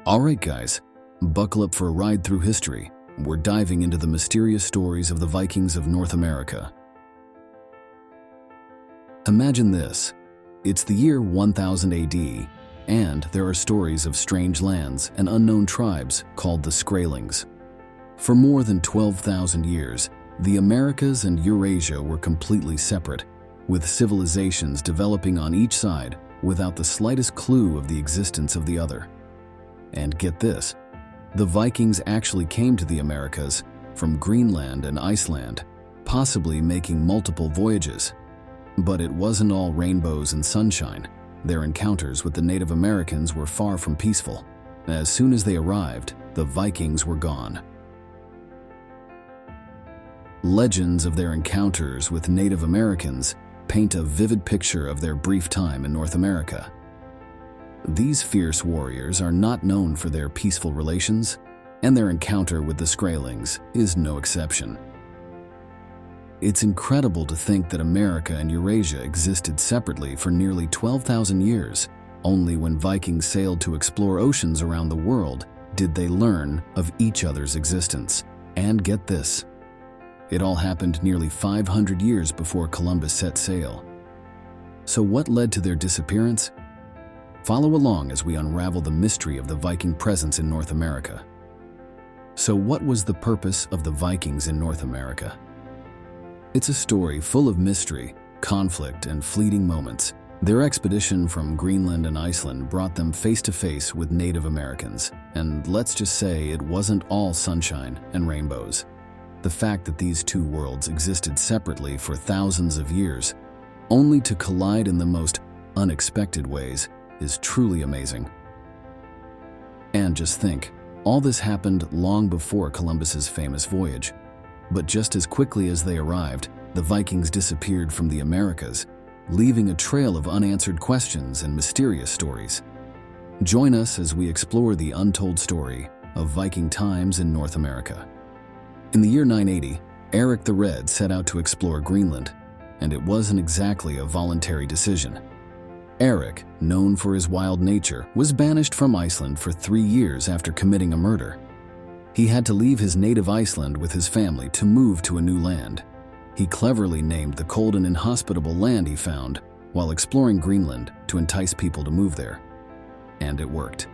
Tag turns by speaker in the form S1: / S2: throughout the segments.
S1: Alright guys, buckle up for a ride through history. We're diving into the mysterious stories of the Vikings of North America. Imagine this. It's the year 1000 AD, and there are stories of strange lands and unknown tribes called the Skraelings. For more than 12,000 years, the Americas and Eurasia were completely separate, with civilizations developing on each side without the slightest clue of the existence of the other. And get this, the Vikings actually came to the Americas from Greenland and Iceland, possibly making multiple voyages. But it wasn't all rainbows and sunshine. Their encounters with the Native Americans were far from peaceful. As soon as they arrived, the Vikings were gone. Legends of their encounters with Native Americans paint a vivid picture of their brief time in North America. These fierce warriors are not known for their peaceful relations, and their encounter with the Skraelings is no exception. It's incredible to think that America and Eurasia existed separately for nearly 12,000 years. Only when Vikings sailed to explore oceans around the world did they learn of each other's existence. And get this, it all happened nearly 500 years before Columbus set sail. So what led to their disappearance? Follow along as we unravel the mystery of the Viking presence in North America. So what was the purpose of the Vikings in North America? It's a story full of mystery, conflict, and fleeting moments. Their expedition from Greenland and Iceland brought them face to face with Native Americans, and let's just say it wasn't all sunshine and rainbows. The fact that these two worlds existed separately for thousands of years, only to collide in the most unexpected ways, is truly amazing. And just think, all this happened long before Columbus's famous voyage. But just as quickly as they arrived, the Vikings disappeared from the Americas, leaving a trail of unanswered questions and mysterious stories. Join us as we explore the untold story of Viking times in North America. In the year 980, Eric the Red set out to explore Greenland, and it wasn't exactly a voluntary decision. Eric, known for his wild nature, was banished from Iceland for 3 years after committing a murder. He had to leave his native Iceland with his family to move to a new land. He cleverly named the cold and inhospitable land he found while exploring Greenland to entice people to move there. And it worked.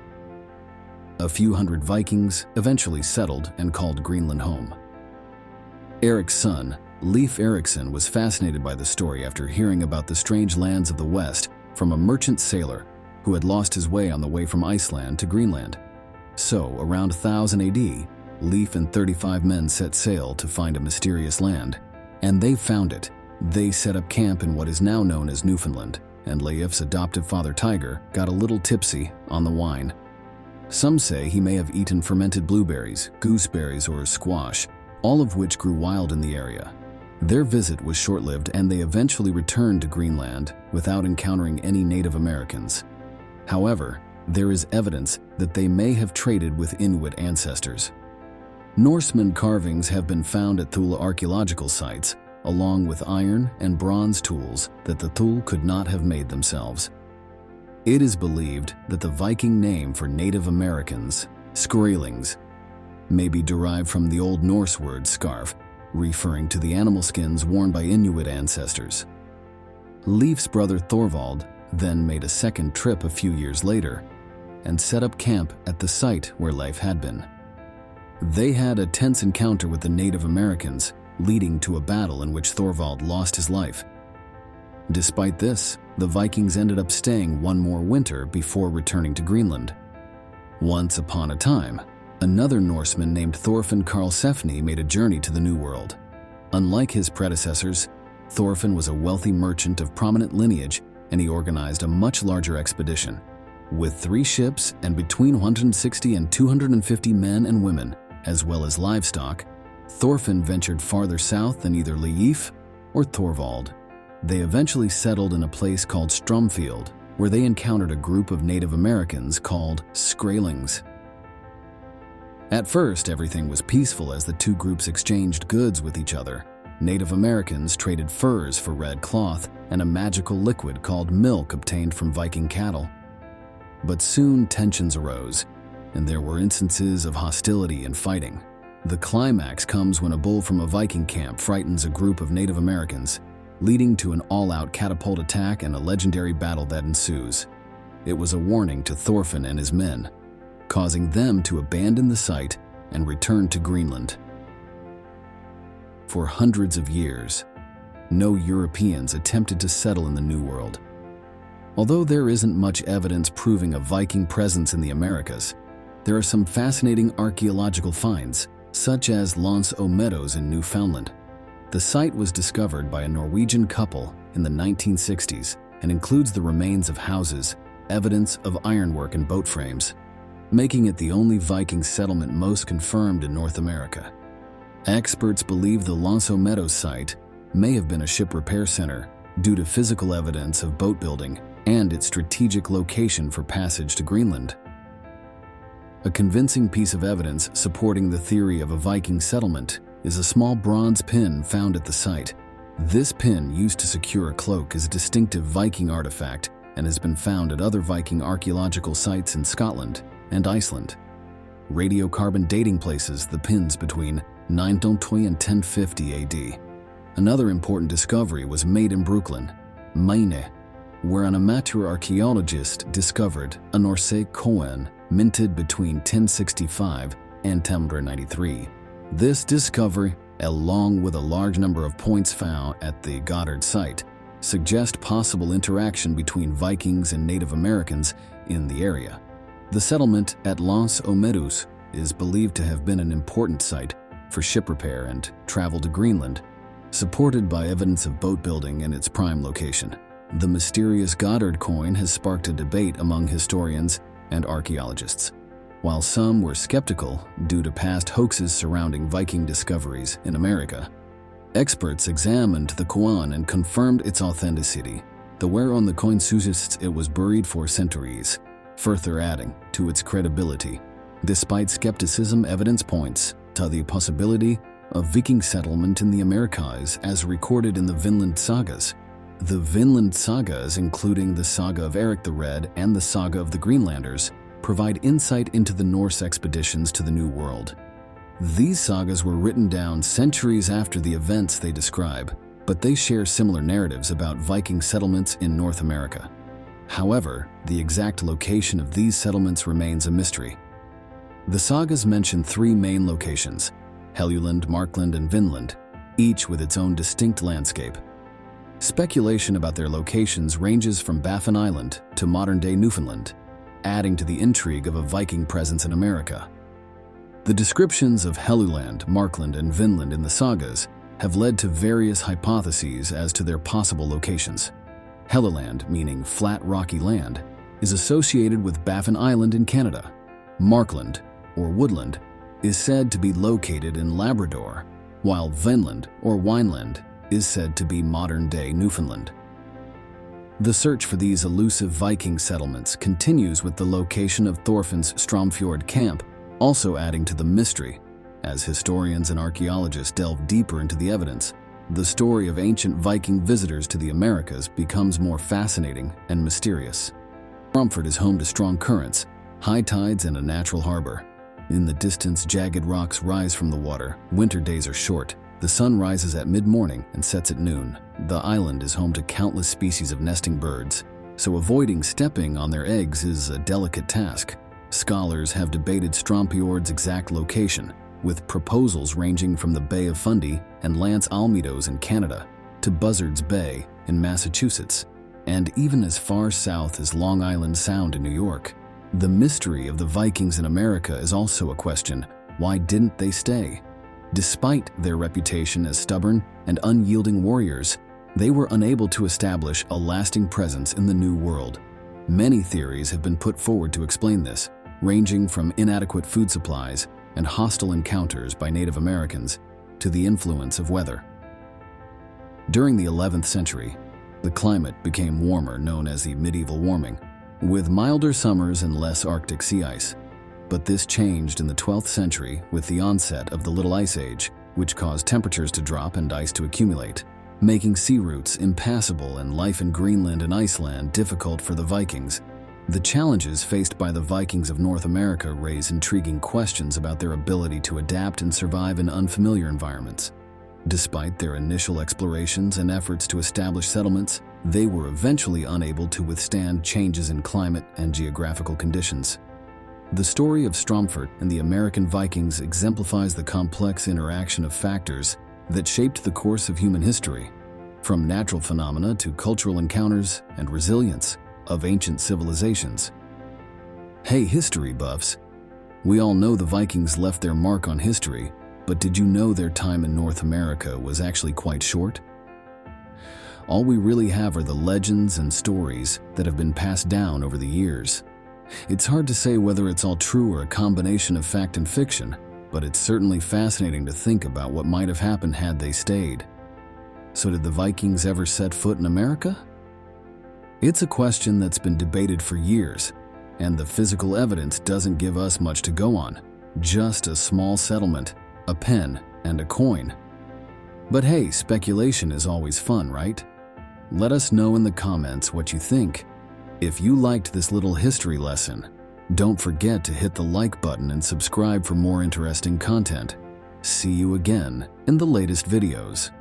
S1: A few hundred Vikings eventually settled and called Greenland home. Eric's son, Leif Erikson, was fascinated by the story after hearing about the strange lands of the West from a merchant sailor who had lost his way on the way from Iceland to Greenland. So, around 1000 AD, Leif and 35 men set sail to find a mysterious land, and they found it. They set up camp in what is now known as Newfoundland, and Leif's adoptive father Tiger got a little tipsy on the wine. Some say he may have eaten fermented blueberries, gooseberries, or squash, all of which grew wild in the area. Their visit was short-lived, and they eventually returned to Greenland without encountering any Native Americans. However, there is evidence that they may have traded with Inuit ancestors. Norseman carvings have been found at Thule archaeological sites, along with iron and bronze tools that the Thule could not have made themselves. It is believed that the Viking name for Native Americans, Skraelings, may be derived from the Old Norse word skarf, referring to the animal skins worn by Inuit ancestors. Leif's brother Thorvald then made a second trip a few years later and set up camp at the site where Leif had been. They had a tense encounter with the Native Americans, leading to a battle in which Thorvald lost his life. Despite this, the Vikings ended up staying one more winter before returning to Greenland. Once upon a time, another Norseman named Thorfinn Karlsefni made a journey to the New World. Unlike his predecessors, Thorfinn was a wealthy merchant of prominent lineage, and he organized a much larger expedition. With 3 ships and between 160 and 250 men and women, as well as livestock, Thorfinn ventured farther south than either Leif or Thorvald. They eventually settled in a place called Strumfield, where they encountered a group of Native Americans called Skraelings. At first, everything was peaceful as the two groups exchanged goods with each other. Native Americans traded furs for red cloth and a magical liquid called milk obtained from Viking cattle. But soon tensions arose. and there were instances of hostility and fighting. The climax comes when a bull from a Viking camp frightens a group of Native Americans, leading to an all-out catapult attack and a legendary battle that ensues. It was a warning to Thorfinn and his men, causing them to abandon the site and return to Greenland. For hundreds of years, no Europeans attempted to settle in the New World. Although there isn't much evidence proving a Viking presence in the Americas, there are some fascinating archaeological finds, such as Lons o Meadows in Newfoundland. The site was discovered by a Norwegian couple in the 1960s and includes the remains of houses, evidence of ironwork and boat frames, making it the only Viking settlement most confirmed in North America. Experts believe the Lons o Meadows site may have been a ship repair center due to physical evidence of boat building and its strategic location for passage to Greenland. A convincing piece of evidence supporting the theory of a Viking settlement is a small bronze pin found at the site. This pin, used to secure a cloak, is a distinctive Viking artifact and has been found at other Viking archaeological sites in Scotland and Iceland. Radiocarbon dating places the pins between 920 and 1050 AD. Another important discovery was made in Brooklyn, Maine, where an amateur archaeologist discovered a Norse coin minted between 1065 and 1093. This discovery, along with a large number of points found at the Goddard site, suggest possible interaction between Vikings and Native Americans in the area. The settlement at Lons o Meadows is believed to have been an important site for ship repair and travel to Greenland, supported by evidence of boat building and its prime location. The mysterious Goddard coin has sparked a debate among historians and archaeologists. While some were skeptical due to past hoaxes surrounding Viking discoveries in America, experts examined the coin and confirmed its authenticity. The wear on the coin suggests it was buried for centuries, further adding to its credibility. Despite skepticism, evidence points to the possibility of Viking settlement in the Americas as recorded in the Vinland sagas. The Vinland sagas, including the Saga of Eric the Red and the Saga of the Greenlanders, provide insight into the Norse expeditions to the New World. These sagas were written down centuries after the events they describe, but they share similar narratives about Viking settlements in North America. However, the exact location of these settlements remains a mystery. The sagas mention three main locations: Helluland, Markland, and Vinland, each with its own distinct landscape. Speculation about their locations ranges from Baffin Island to modern-day Newfoundland, adding to the intrigue of a Viking presence in America. The descriptions of Helluland, Markland, and Vinland in the sagas have led to various hypotheses as to their possible locations. Helluland, meaning flat rocky land, is associated with Baffin Island in Canada. Markland, or woodland, is said to be located in Labrador, while Vinland, or wineland, is said to be modern-day Newfoundland. The search for these elusive Viking settlements continues with the location of Thorfinn's Stromfjord camp also adding to the mystery. As historians and archaeologists delve deeper into the evidence, the story of ancient Viking visitors to the Americas becomes more fascinating and mysterious. Stromfjord is home to strong currents, high tides, and a natural harbor. In the distance, jagged rocks rise from the water. Winter days are short. The sun rises at mid-morning and sets at noon. The island is home to countless species of nesting birds, so avoiding stepping on their eggs is a delicate task. Scholars have debated Stromfjord's exact location, with proposals ranging from the Bay of Fundy and Lance Almedos in Canada to Buzzards Bay in Massachusetts, and even as far south as Long Island Sound in New York. The mystery of the Vikings in America is also a question. Why didn't they stay? Despite their reputation as stubborn and unyielding warriors, they were unable to establish a lasting presence in the New World. Many theories have been put forward to explain this, ranging from inadequate food supplies and hostile encounters by Native Americans to the influence of weather. During the 11th century, the climate became warmer, known as the medieval warming, with milder summers and less Arctic sea ice. But this changed in the 12th century with the onset of the Little Ice Age, which caused temperatures to drop and ice to accumulate, making sea routes impassable and life in Greenland and Iceland difficult for the Vikings. The challenges faced by the Vikings of North America raise intriguing questions about their ability to adapt and survive in unfamiliar environments. Despite their initial explorations and efforts to establish settlements, they were eventually unable to withstand changes in climate and geographical conditions. The story of Stromford and the American Vikings exemplifies the complex interaction of factors that shaped the course of human history, from natural phenomena to cultural encounters and resilience of ancient civilizations. Hey, history buffs! We all know the Vikings left their mark on history, but did you know their time in North America was actually quite short? All we really have are the legends and stories that have been passed down over the years. It's hard to say whether it's all true or a combination of fact and fiction, but it's certainly fascinating to think about what might have happened had they stayed. So did the Vikings ever set foot in America? It's a question that's been debated for years, and the physical evidence doesn't give us much to go on, just a small settlement, a pen, and a coin. But hey, speculation is always fun, right? Let us know in the comments what you think. If you liked this little history lesson, don't forget to hit the like button and subscribe for more interesting content. See you again in the latest videos.